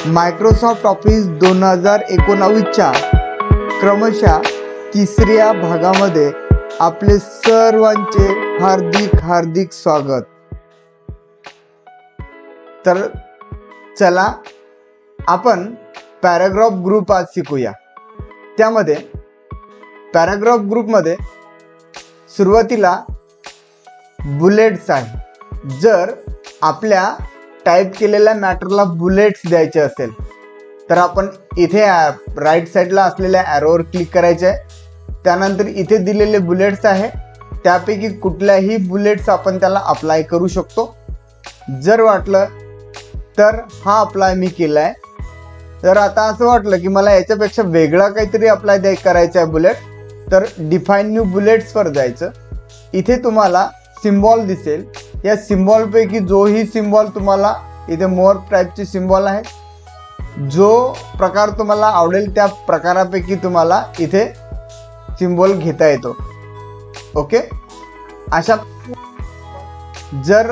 Microsoft office 2019च्या क्रमशः तिसऱ्या भागामध्ये आपले सर्वांचे हार्दिक स्वागत। तर चला आपण पॅराग्राफ ग्रुप आज शिकूया। त्यामध्ये पॅराग्राफ ग्रुपमध्ये सुरुवातीला बुलेट्स आहे। जर आपल्या टाइप केलेल्या मॅटरला बुलेट्स द्यायचे असेल तर आपण इथे राईट साईडला असलेल्या ॲरोवर क्लिक करायचे आहे। त्यानंतर इथे दिलेले बुलेट्स आहे त्यापैकी कुठल्याही बुलेट्स आपण त्याला अप्लाय करू शकतो। जर वाटलं तर हा अप्लाय मी केला आहे। तर आता असं वाटलं की मला याच्यापेक्षा वेगळा काहीतरी अप्लाय करायचा आहे बुलेट, तर डिफाईन न्यू बुलेट्सवर जायचं। इथे तुम्हाला सिम्बॉल दिसेल, या सिम्बॉल पैकी जोही सिम्बॉल तुम्हाला इथे मोर टाईपचे सिम्बॉल आहे, जो प्रकार तुम्हाला आवडेल त्या प्रकारापैकी तुम्हाला इथे सिम्बॉल घेता येतो। ओके, अशा जर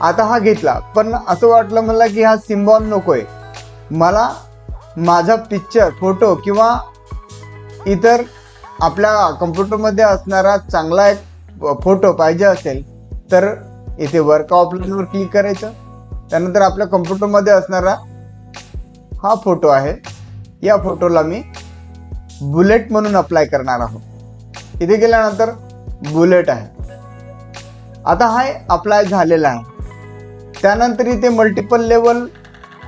आता हा घेतला पण असं वाटलं मला की हा सिम्बॉल नकोय, मला माझा पिक्चर फोटो किंवा इतर आपल्या कम्प्युटरमध्ये असणारा चांगला एक फोटो पाहिजे असेल तर इथे वर्क ऑप्शनवर क्लिक करायचं। त्यानंतर आपल्या कम्प्युटरमध्ये असणारा हा फोटो आहे, या फोटोला मी बुलेट म्हणून अप्लाय करणार आहोत। इथे गेल्यानंतर बुलेट आहे, आता हा अप्लाय झालेला आहे। त्यानंतर इथे multiple level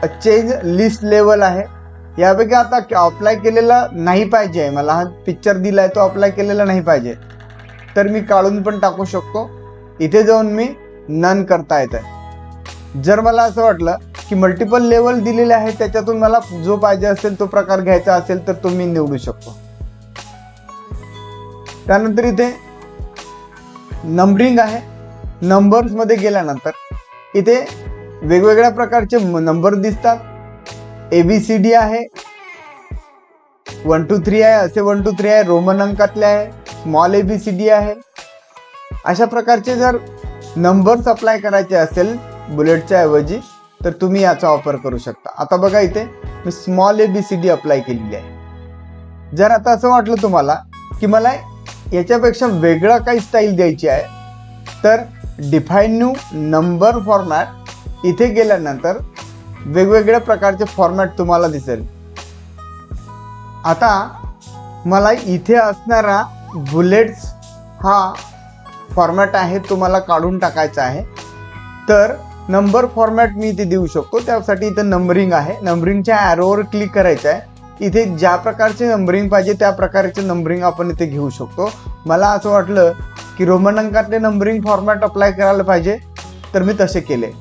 change list level आहे, यापैकी आता अप्लाय केलेला नाही पाहिजे आहे, मला हा पिक्चर दिलाय तो अप्लाय केलेला नाही पाहिजे, तर मी काढून पण टाकू शकतो। इथे जाऊन मी नन करता येतं। जर मला असं वाटलं की मल्टिपल लेवल दिलेले आहे त्याच्यातून मला जो पाहिजे असेल तो प्रकार घ्यायचा असेल तर तो मी निवडू शकतो। त्यानंतर इथे नंबरिंग आहे, नंबर्स मध्ये गेल्यानंतर इथे वेगवेगळ्या प्रकारचे नंबर दिसतात। ABCD आहे, 1 2 3 आहे, असे 1 2 3 आहे, रोमन अंकातले आहे, स्मॉल ABCD आहे। अशा प्रकारचे जर नंबर्स अप्लाय करायचे असेल बुलेटच्या ऐवजी तर तुम्ही याचा वापर करू शकता। आता बघा इथे मी स्मॉल ABCD अप्लाय केलेली आहे। जर आता असं वाटलं तुम्हाला की मला याच्यापेक्षा वेगळा काही स्टाईल द्यायची आहे तर डिफाईन न्यू नंबर फॉर्मॅट इथे गेल्यानंतर वेगवेगळ्या प्रकारचे फॉर्मॅट तुम्हाला दिसेल। आता मला इथे असणारा बुलेट्स हा फॉर्मॅट आहे तुम्हाला काढून टाकायचा आहे, तर नंबर फॉर्मॅट मी इथे देऊ शकतो। त्यासाठी इथे नंबरिंग आहे, नंबरिंगच्या ॲरोवर क्लिक करायचं आहे। इथे ज्या प्रकारचे नंबरिंग पाहिजे त्या प्रकारचे नंबरिंग आपण इथे घेऊ शकतो। मला असं वाटलं की रोमन अंकातले नंबरिंग फॉर्मॅट अप्लाय करायला पाहिजे तर मी तसे केले।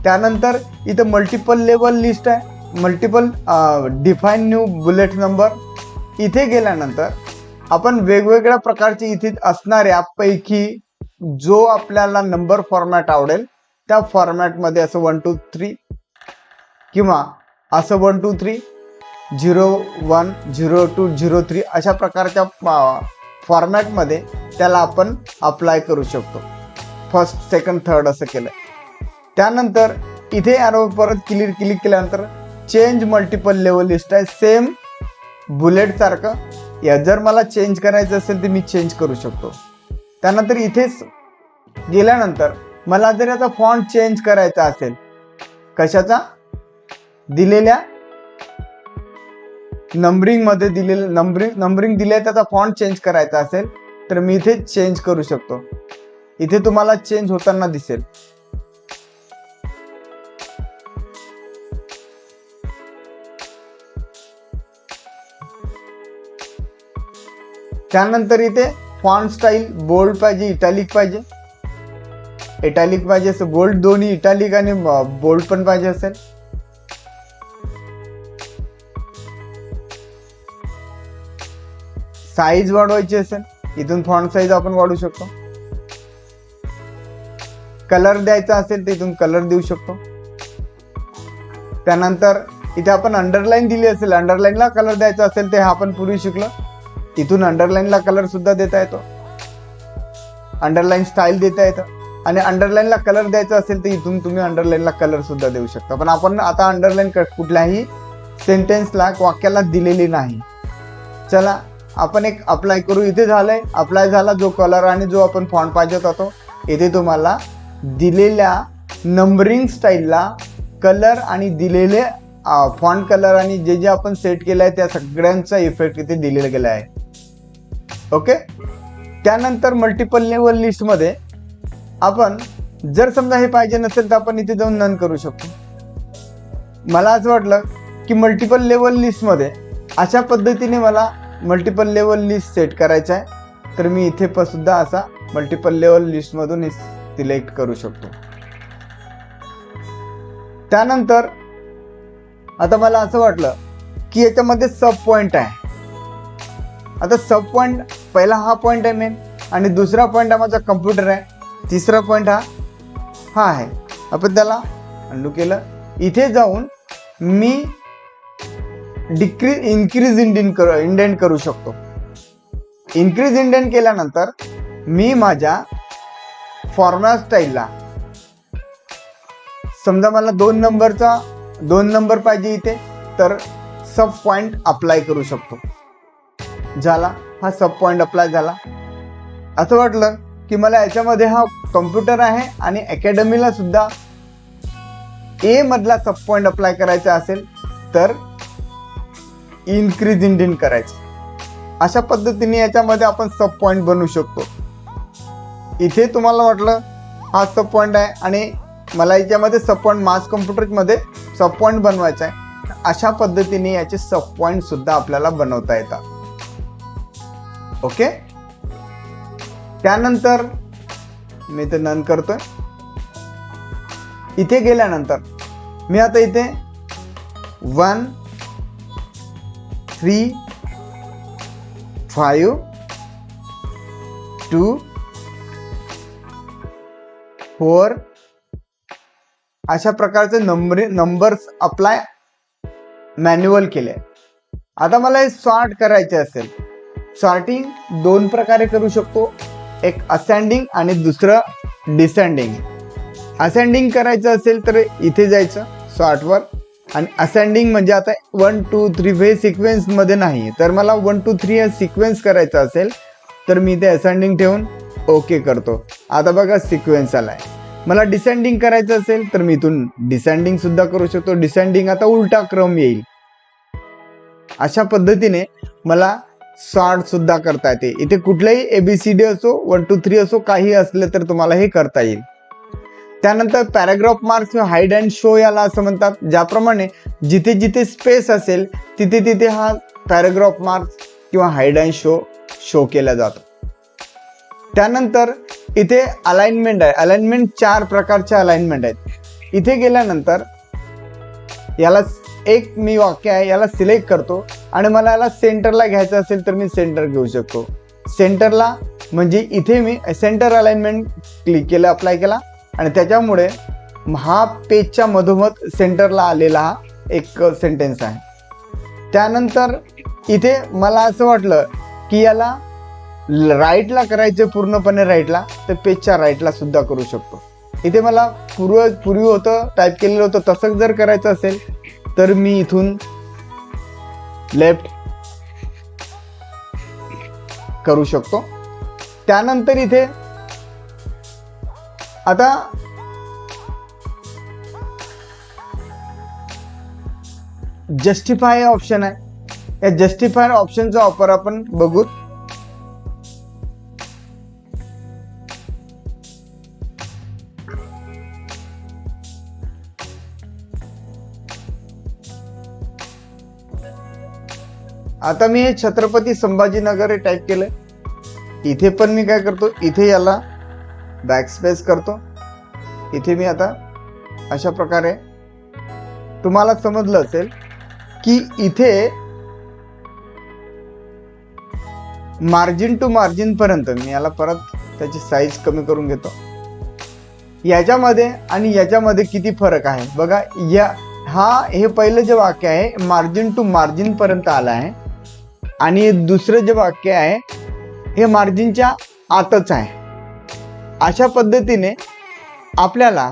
त्यानंतर इथे मल्टिपल लेवल लिस्ट आहे, multiple define new bullet number. इथे गेल्यानंतर आपण वेगवेगळ्या प्रकारचे इथे असणाऱ्या पैकी जो आपल्याला नंबर फॉर्मॅट आवडेल त्या फॉर्मॅटमध्ये असं 1 2 3 किंवा असं 1 2 3 0 1 0 2 0 3 अशा प्रकारच्या फॉर्मॅटमध्ये त्याला आपण अप्लाय करू शकतो। फर्स्ट सेकंड थर्ड असं केलं। त्यानंतर इथे ॲरो परत क्लिक केल्यानंतर चेंज मल्टिपल लेवल लिस्ट आहे, सेम बुलेट सारखं। या जर मला चेंज करायचं असेल तर मी चेंज करू शकतो। त्यानंतर इथेच गेल्यानंतर मला जर याचा फॉन्ट चेंज करायचा असेल, कशाचा दिलेल्या नंबरिंग मध्ये दिलेलं नंबरिंग दिले त्याचा फॉन्ट चेंज करायचा असेल तर मी इथे चेंज करू शकतो। इथे तुम्हाला चेंज होताना दिसेल। त्यानंतर इथे फॉन्ट स्टाईल बोल्ड पाहिजे, इटॅलिक पाहिजे, इटॅलिक पाहिजे असं बोल्ड, दोन्ही इटॅलिक आणि बोल्ड पण पाहिजे असेल। साईज वाढवायची असेल इथून फॉन्ट साईज आपण वाढवू शकतो। कलर द्यायचा असेल तर इथून कलर देऊ शकतो। त्यानंतर इथे आपण अंडरलाईन दिली असेल, अंडरलाईनला कलर द्यायचा असेल ते आपण पूर्वी शिकलो, इथून अंडरलाईनला कलर सुद्धा देता येतो, अंडरलाईन स्टाईल देता येतं। आणि अंडरलाईनला कलर द्यायचा असेल तर इथून तुम्ही अंडरलाईनला कलर सुद्धा देऊ शकता, पण आपण आता अंडरलाईन कुठल्याही सेंटेन्सला वाक्याला दिलेली नाही. चला आपण एक अप्लाय करू. इथे झालंय, अप्लाय झाला जो कलर आणि जो आपण फॉन्ट पाहिजे होता तो. इथे तुम्हाला दिलेल्या नंबरिंग स्टाईलला कलर आणि दिलेले फॉन्ट कलर आणि जे जे आपण सेट केलं आहे त्या सगळ्यांचा इफेक्ट इथे दिलेला गेला आहे. ओके. त्यानंतर मल्टिपल लेवल लिस्टमध्ये आपण जर समजा हे पाहिजे नसेल तर आपण इथे जाऊन नन करू शकतो. मला असं वाटलं की मल्टिपल लेवल लिस्टमध्ये अशा पद्धतीने मला मल्टिपल लेवल लिस्ट सेट करायचा आहे, तर मी इथे सुद्धा असा मल्टिपल लेवल लिस्टमधून हे सिलेक्ट करू शकतो. त्यानंतर आता मला असं वाटलं की याच्यामध्ये सब पॉइंट आहे. आता सब पॉइंट पहिला हा पॉइंट आहे मेन, आणि दुसरा पॉइंट हा माझा कम्प्युटर आहे, तिसरा पॉइंट हा आहे. आपण त्याला अंडू केलं. इथे जाऊन मी इन्क्रीज इंडेंट करू शकतो. इन्क्रीज इंडेंट केल्यानंतर मी माझ्या फॉर्मॅट स्टाईलला समजा मला 2 नंबर पाहिजे इथे, तर सब पॉइंट अप्लाय करू शकतो. झाला, हा सब पॉइंट अप्लाय झाला. असं वाटलं की मला याच्यामध्ये हा कम्प्युटर आहे आणि अकॅडमीला सुद्धा ए मधला सब पॉइंट अप्लाय करायचा असेल तर इन्क्रीज इंडेंट करायचं. अशा पद्धतीने याच्यामध्ये आपण सब पॉइंट बनवू शकतो. इथे तुम्हाला वाटलं हा सब पॉइंट आहे आणि मला याच्यामध्ये सब पॉइंट मास कम्प्युटरमध्ये सब पॉइंट बनवायचा आहे. अशा पद्धतीने याचे सब पॉइंट सुद्धा आपल्याला बनवता येतात. ओके. त्यानंतर मी ते नन करतोय. इथे गेल्यानंतर मी आता इथे 1 3 5 2 4 अशा प्रकारचे नंबर्स अप्लाय मॅन्युअल केले. आता मला हे सॉर्ट करायचे असेल, सॉर्टिंग 2 प्रकारे करू शकतो, एक असेंडिंग आणि दुसरं डिसेंडिंग. असेंडिंग करायचं असेल तर इथे जायचं सॉर्टवर, आणि असेंडिंग म्हणजे आता 1 2 3 हे सिक्वेन्स मध्ये नाही, तर मला 1 2 3 हे सिक्वेन्स करायचं असेल तर मी इथे असेंडिंग ठेवून ओके करतो. आता बघा सिक्वेन्स आलाय. मला डिसेंडिंग करायचं असेल तर मी इथून डिसेंडिंग सुद्धा करू शकतो. डिसेंडिंग आता उलटा क्रम येईल. अशा पद्धतीने मला सॉर्ट सुद्धा करता येते. इथे कुठलाही ABCD असो 1 2 3 असो काही असले तर तुम्हाला हे करता येईल. त्यानंतर paragraph marks hide and show याला असं म्हणतात, ज्याप्रमाणे जिथे जिथे स्पेस असेल तिथे तिथे हा पॅराग्राफ मार्क्स किंवा हाईड अँड शो केला जातो. त्यानंतर इथे अलाइनमेंट आहे. अलाइनमेंट 4 प्रकारचे अलाइनमेंट आहेत. इथे गेल्यानंतर याला एक मी वाक्य आहे याला सिलेक्ट करतो आणि मला याला सेंटरला घ्यायचं असेल तर मी सेंटर घेऊ शकतो. सेंटरला म्हणजे इथे मी सेंटर अलाइनमेंट क्लिक केलं, अप्लाय केला आणि त्याच्यामुळे हा पेजच्या मधोमध सेंटरला आलेला हा एक सेंटेन्स आहे. त्यानंतर इथे मला असं वाटलं की याला राईटला करायचं, पूर्णपणे राईटला, तर पेजच्या राईटला सुद्धा करू शकतो. इथे मला पूर्वी होतं टाईप केलेलं होतं, तसंच जर करायचं असेल तर मी इथून लेफ्ट करू शकतो. त्यानंतर इथे आता जस्टिफाय ऑप्शन आहे. या जस्टिफायर ऑप्शनचा वापर आपण बघू. आता मी हे छत्रपती संभाजीनगर हे टाईप केलंय. इथे पण मी काय करतो, इथे याला बॅकस्पेस करतो. इथे मी आता अशा प्रकारे तुम्हाला समजलं असेल की इथे मार्जिन टू मार्जिन पर्यंत मी याला परत त्याची साईज कमी करून घेतो. याच्यामध्ये आणि याच्यामध्ये किती फरक आहे बघा. हे पहिलं जे वाक्य आहे मार्जिन टू मार्जिन पर्यंत आलं आहे आणि दुसरं जे वाक्य आहे हे मार्जिनच्या आतच आहे. अशा पद्धतीने आपल्याला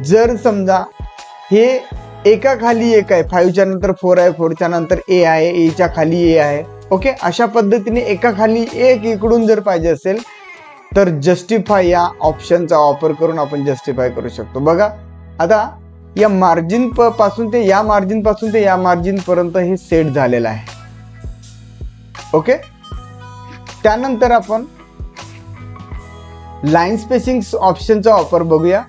जर समजा हे एका खाली एक आहे, 5च्या नंतर 4 आहे, 4च्या नंतर ए आहे, एच्या खाली ए आहे, ओके, अशा पद्धतीने एका खाली एक इकडून जर पाहिजे असेल तर जस्टिफाय या ऑप्शनचा वापर करून आपण जस्टिफाय करू शकतो. बघा आता या मार्जिन पासून ते या मार्जिन पासून ते या मार्जिन पर्यंत हे सेट झालेलं आहे. ओके, त्यानंतर आपण लाईन स्पेसिंग ऑप्शनचा वापर बघूया.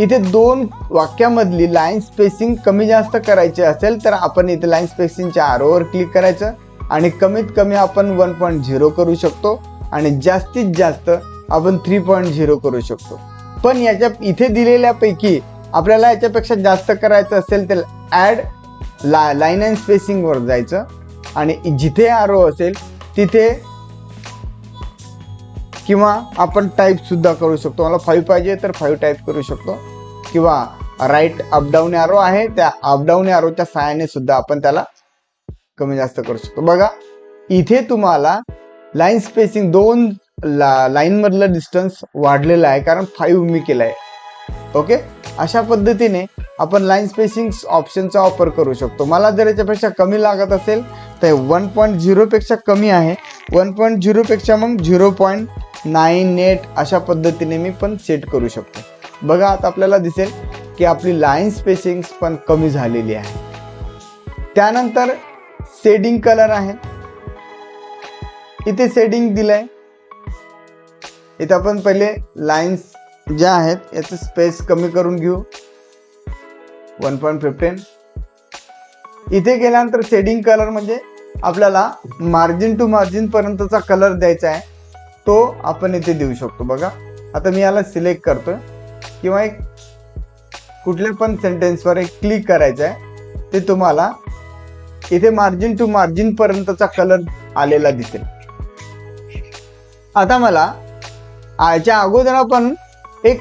इथे दोन वाक्यामधली लाईन स्पेसिंग कमी जास्त करायची असेल तर आपण इथे लाईन स्पेसिंगच्या आरोवर क्लिक करायचं आणि कमीत कमी आपण 1.0 करू शकतो आणि जास्तीत जास्त आपण 3.0 करू शकतो. पण याच्या इथे दिलेल्यापैकी आपल्याला याच्यापेक्षा जास्त करायचं असेल तर ॲड लाईन अँड स्पेसिंगवर जायचं आणि जिथे आरो असेल तिथे किंवा आपण टाईप सुद्धा करू शकतो. मला 5 पाहिजे तर 5 टाईप करू शकतो किंवा राईट अपडाऊन ॲरो आहे त्या अपडाऊन ॲरोच्या सहाय्याने सुद्धा आपण त्याला कमी जास्त करू शकतो. बघा इथे तुम्हाला लाईन स्पेसिंग दोन लाईन मधलं डिस्टन्स वाढलेलं आहे कारण 5 मी केलं आहे. ओके, अशा पद्धतीने आपण लाईन स्पेसिंग ऑप्शनचा वापर करू शकतो. मला जर याच्यापेक्षा कमी लागत असेल तर 1.0 पेक्षा कमी आहे, 1.0 पेक्षा मग 0.98 अशा पद्धतीने मी पण सेट करू शकतो. बघा आता आपल्याला दिसेल की आपली लाईन स्पेसिंग पण कमी झालेली आहे. त्यानंतर शेडिंग कलर आहे, इथे शेडिंग दिलंय. इथे आपण पहिले लाईन्स ज्या आहेत याचं स्पेस कमी करून घेऊ 1.15. इथे गेल्यानंतर शेडिंग कलर म्हणजे आपल्याला मार्जिन टू मार्जिन पर्यंतचा कलर द्यायचा आहे, तो आपण इथे देऊ शकतो. बघा आता मी याला सिलेक्ट करतोय किंवा एक कुठल्या पण सेंटेन्सवर एक क्लिक करायचं आहे, ते तुम्हाला इथे मार्जिन टू मार्जिन पर्यंतचा कलर आलेला दिसेल. आता मला याच्या अगोदर आपण एक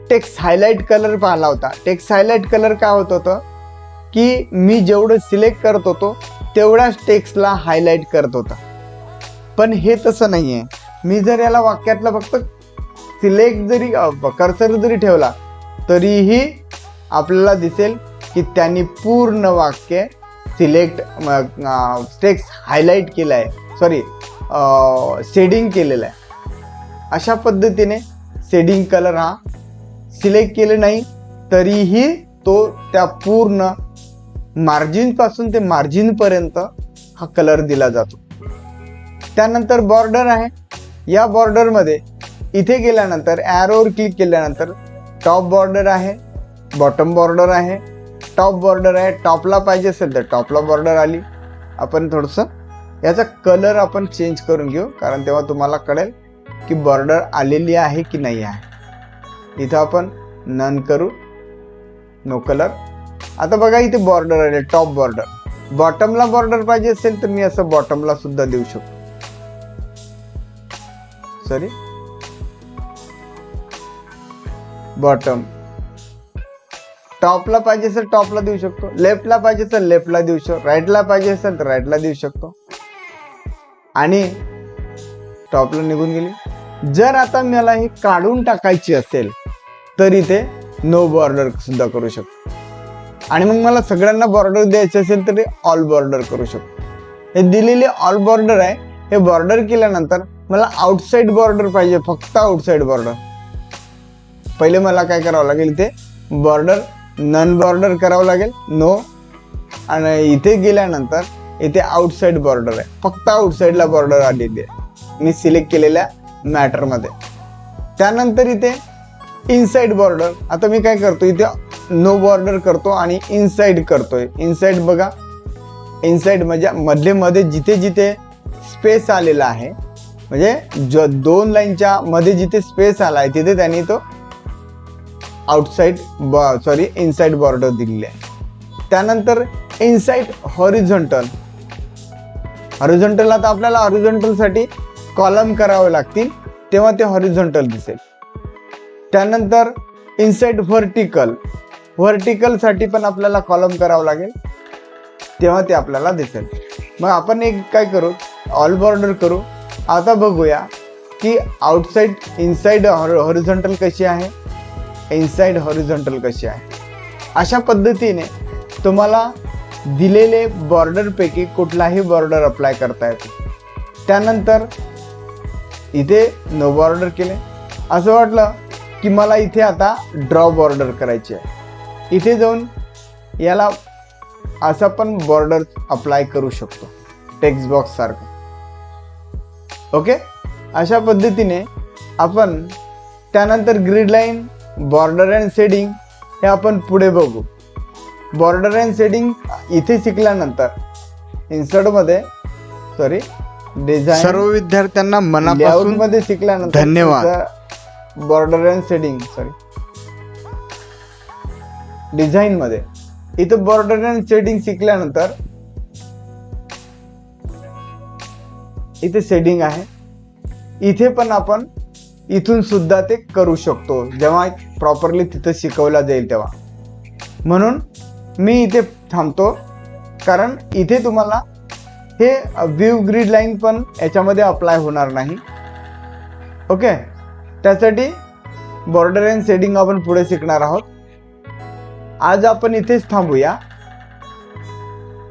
टेक्स्ट हायलाइट कलर पाहिला होता. टेक्स्ट हायलाइट कलर काय होत होतं की मी जेवढं सिलेक्ट करत होतो तेवढ्याच टेक्स्टला हायलाइट करत होता. पण हे तसं नाही आहे. मी जर याला वाक्यातला फक्त सिलेक्ट जरी कर्सर जरी ठेवला तरीही आपल्याला दिसेल की त्यांनी पूर्ण वाक्य सिलेक्ट टेक्स्ट हायलाइट केलं आहे, सॉरी शेडिंग केलेलं आहे. अशा पद्धतीने शेडिंग कलर हा सिलेक्ट केले नाही तरीही तो त्या पूर्ण मार्जिन पासून ते मार्जिन पर्यंत हा कलर दिला जातो. त्यानंतर बॉर्डर आहे. या बॉर्डर मध्ये इथे गेल्यानंतर ॲरोवर क्लिक केल्यानंतर टॉप बॉर्डर आहे, बॉटम बॉर्डर आहे, टॉप बॉर्डर आहे. टॉपला पाहिजे असेल तर टॉपला बॉर्डर आली. आपण थोडंसं याचा कलर आपण चेंज करून घेऊ कारण तेव्हा तुम्हाला कळेल की बॉर्डर आलेली आहे की नाही आहे. इथं आपण नन करू, नो कलर. आता बघा इथे बॉर्डर आले, टॉप बॉर्डर. बॉटमला बॉर्डर पाहिजे असेल तर मी असं बॉटमला सुद्धा देऊ शकतो. Sorry, bottom. टॉपला पाहिजे असेल टॉपला देऊ शकतो, लेफ्टला पाहिजे तर लेफ्टला देऊ शकतो, राईटला पाहिजे असेल तर राईटला देऊ शकतो. आणि टॉपला निघून गेली. जर आता मला हे काढून टाकायची असेल तर इथे नो बॉर्डर सुद्धा करू शकतो. आणि मग मला सगळ्यांना बॉर्डर द्यायचे असेल तर ऑल बॉर्डर करू शकतो. हे दिलेले ऑल बॉर्डर आहे. हे बॉर्डर केल्यानंतर मला आउटसाइड बॉर्डर पाहिजे, फक्त आउटसाइड बॉर्डर. पहिले मला काय करावं लागेल, इथे बॉर्डर नन बॉर्डर करावं लागेल, नो. आणि इथे गेल्यानंतर इथे आउटसाइड बॉर्डर आहे, फक्त आउटसाइडला बॉर्डर आलेली आहे मी सिलेक्ट केलेल्या मॅटरमध्ये. त्यानंतर इथे इनसाइड बॉर्डर. आता मी काय करतो, इथे नो बॉर्डर करतो आणि इनसाइड करतोय. इनसाइड बघा, इनसाइड म्हणजे मधले मध्ये जिथे जिथे स्पेस आलेला आहे, म्हणजे जो दोन लाईनच्या मध्ये जिथे स्पेस आला आहे तिथे त्यांनी तो आउटसाइड सॉरी इनसाइड बॉर्डर दिलेली आहे. त्यानंतर इनसाइड हॉरिझॉन्टल. हॉरिझॉन्टल आता आपल्याला हॉरिझॉन्टल साठी कॉलम करावे लागतील तेव्हा ते हॉरिझॉन्टल दिसेल. त्यानंतर इनसाइड व्हर्टिकल. व्हर्टिकल साठी पण आपल्याला कॉलम करावं लागेल तेव्हा ते आपल्याला दिसेल. मग आपण एक काय करू, ऑल बॉर्डर करू. आता बघूया की आउटसाइड इनसाइड हॉरिझॉन्टल कशी आहे. इनसाइड हॉरिझॉन्टल कशी आहे. अशा पद्धतीने तुम्हाला दिलेले बॉर्डरपैकी कुठलाही बॉर्डर अप्लाय करता येतो. त्यानंतर इथे नो बॉर्डर केले. असं वाटलं की मला इथे आता ड्रॉ बॉर्डर करायची आहे. इथे जाऊन याला असं पण बॉर्डर अप्लाय करू शकतो टेक्स्ट बॉक्स सारखं. ओके, अशा पद्धतीने आपण त्यानंतर grid line, border and shading हे आपण पुढे बघू. बॉर्डर अँड शेडिंग इथे शिकल्यानंतर डिझाईन सर्व विद्यार्थ्यांना लेआउट मनापासून मध्ये शिकल्यानंतर धन्यवाद. बॉर्डर अँड शेडिंग डिझाईन मध्ये इथं बॉर्डर अँड शेडिंग शिकल्यानंतर इथे शेडिंग आहे. इथे पण आपण इथून सुद्धा ते करू शकतो जेव्हा प्रॉपरली तिथं शिकवला जाईल तेव्हा. म्हणून मी इथे थांबतो, कारण इथे तुम्हाला हे व्ह्यू ग्रीड लाईन पण याच्यामध्ये अप्लाय होणार नाही. ओके, त्यासाठी बॉर्डर अँड शेडिंग आपण पुढे शिकणार आहोत. आज आपण इथेच थांबूया.